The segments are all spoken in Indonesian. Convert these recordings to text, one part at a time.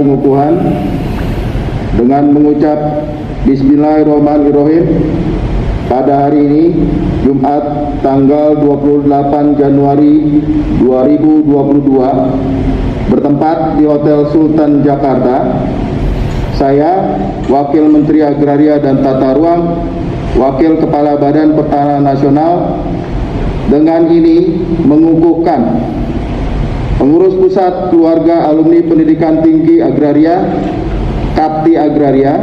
pengukuhan dengan mengucap Bismillahirrahmanirrahim. Pada hari ini, Jumat tanggal 28 Januari 2022, bertempat di Hotel Sultan Jakarta, saya, Wakil Menteri Agraria dan Tata Ruang, Wakil Kepala Badan Pertanahan Nasional, dengan ini mengukuhkan Pengurus Pusat Keluarga Alumni Pendidikan Tinggi Agraria, Kapti Agraria,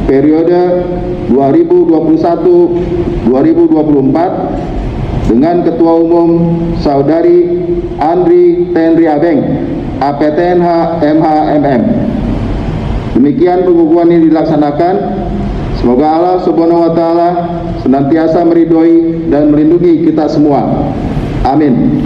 periode 2021-2024 dengan Ketua Umum Saudari Andri Tenri Abeng, APTNH MHMM. Demikian pengukuhan ini dilaksanakan. Semoga Allah Subhanahu wa Ta'ala senantiasa meridhoi dan melindungi kita semua. Amin.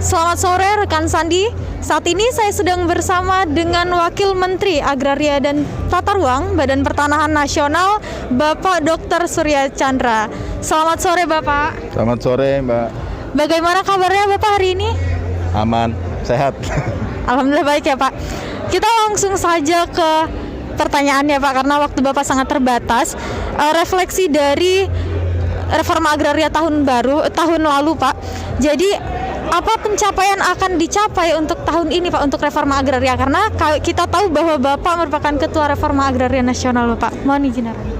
Selamat sore rekan Sandi. Saat ini saya sedang bersama dengan Wakil Menteri Agraria dan Tata Ruang Badan Pertanahan Nasional, Bapak Dr. Surya Chandra. Selamat sore Bapak. Selamat sore Mbak. Bagaimana kabarnya Bapak hari ini? Aman, sehat. Alhamdulillah baik ya Pak. Kita langsung saja ke pertanyaannya Pak, karena waktu Bapak sangat terbatas. Refleksi dari reforma agraria tahun lalu Pak. Jadi apa pencapaian akan dicapai untuk tahun ini Pak untuk reforma agraria? Karena kita tahu bahwa Bapak merupakan Ketua Reforma Agraria Nasional Pak. Mohon izin arahan.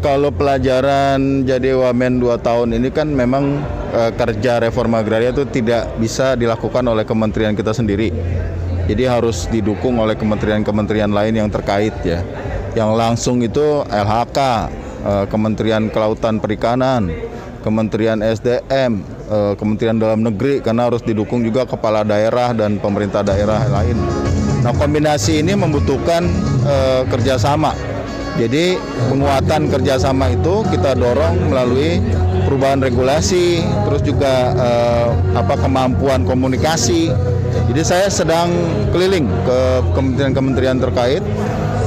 Kalau pelajaran jadi wamen 2 tahun ini kan memang kerja reforma agraria itu tidak bisa dilakukan oleh kementerian kita sendiri. Jadi harus didukung oleh kementerian-kementerian lain yang terkait ya. Yang langsung itu LHK, Kementerian Kelautan Perikanan, Kementerian SDM, Kementerian Dalam Negeri, karena harus didukung juga kepala daerah dan pemerintah daerah lain. Nah, kombinasi ini membutuhkan kerjasama. Jadi penguatan kerjasama itu kita dorong melalui perubahan regulasi, terus juga kemampuan komunikasi. Jadi saya sedang keliling ke kementerian-kementerian terkait.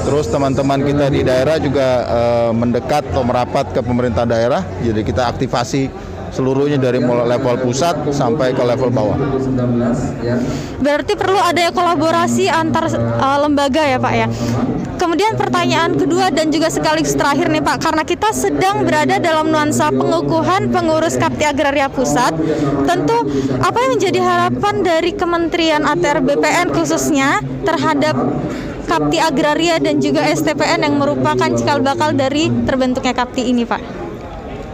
Terus teman-teman kita di daerah juga mendekat atau merapat ke pemerintah daerah. Jadi kita aktivasi seluruhnya dari level pusat sampai ke level bawah. Berarti perlu ada kolaborasi antar lembaga ya Pak ya. Kemudian pertanyaan kedua dan juga sekaligus terakhir nih Pak, karena kita sedang berada dalam nuansa pengukuhan pengurus Kapti Agraria Pusat, tentu apa yang menjadi harapan dari Kementerian ATR BPN khususnya terhadap Kapti Agraria dan juga STPN yang merupakan cikal bakal dari terbentuknya Kapti ini Pak?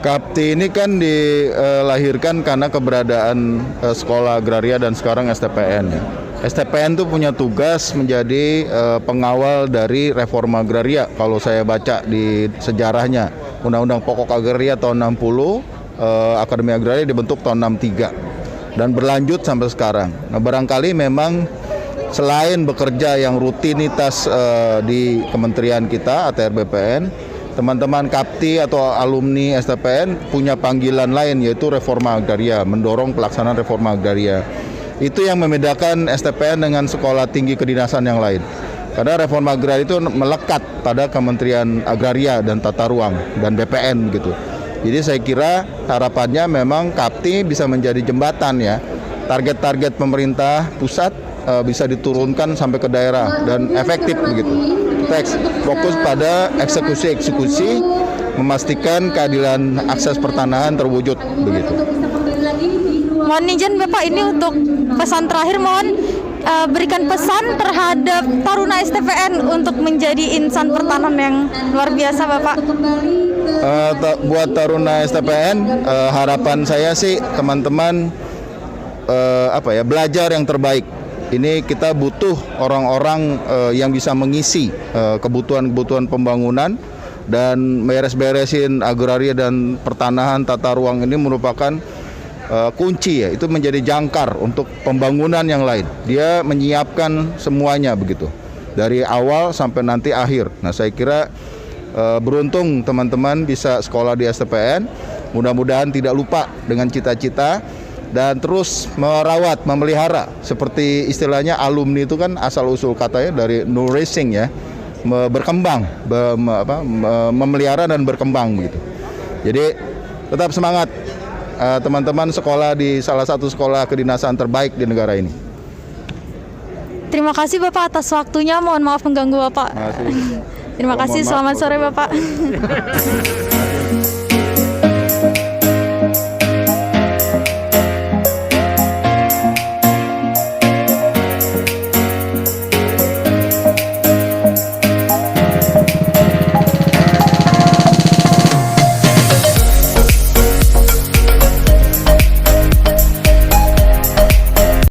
Kapti ini kan dilahirkan karena keberadaan sekolah agraria dan sekarang STPN ya. STPN itu punya tugas menjadi pengawal dari reforma agraria. Kalau saya baca di sejarahnya, Undang-Undang Pokok Agraria tahun 60, Akademi Agraria dibentuk tahun 63 dan berlanjut sampai sekarang. Nah, barangkali memang selain bekerja yang rutinitas di kementerian kita ATR BPN, teman-teman Kapti atau alumni STPN punya panggilan lain, yaitu reforma agraria, mendorong pelaksanaan reforma agraria. Itu yang membedakan STPN dengan sekolah tinggi kedinasan yang lain. Karena reforma agraria itu melekat pada Kementerian Agraria dan Tata Ruang dan BPN gitu. Jadi saya kira harapannya memang Kapti bisa menjadi jembatan ya. Target-target pemerintah pusat bisa diturunkan sampai ke daerah dan efektif begitu. Kita fokus pada eksekusi, memastikan keadilan akses pertanahan terwujud begitu. Mohon izin Bapak, ini untuk pesan terakhir, mohon berikan pesan terhadap Taruna STPN untuk menjadi insan pertanahan yang luar biasa Bapak. Buat Taruna STPN, harapan saya sih teman-teman belajar yang terbaik. Ini kita butuh orang-orang yang bisa mengisi kebutuhan-kebutuhan pembangunan, dan beres-beresin agraria dan pertanahan tata ruang ini merupakan kunci ya, itu menjadi jangkar untuk pembangunan yang lain. Dia menyiapkan semuanya begitu, dari awal sampai nanti akhir. Nah, saya kira beruntung teman-teman bisa sekolah di STPN. Mudah-mudahan tidak lupa dengan cita-cita dan terus merawat, memelihara. Seperti istilahnya alumni itu kan asal-usul katanya dari nourishing ya, berkembang, memelihara dan berkembang begitu. Jadi tetap semangat. Teman-teman sekolah di salah satu sekolah kedinasan terbaik di negara ini. Terima kasih Bapak atas waktunya. Mohon maaf mengganggu Bapak. Terima kasih. Terima kasih. Mohon maaf Selamat kalau sore terlalu- Bapak.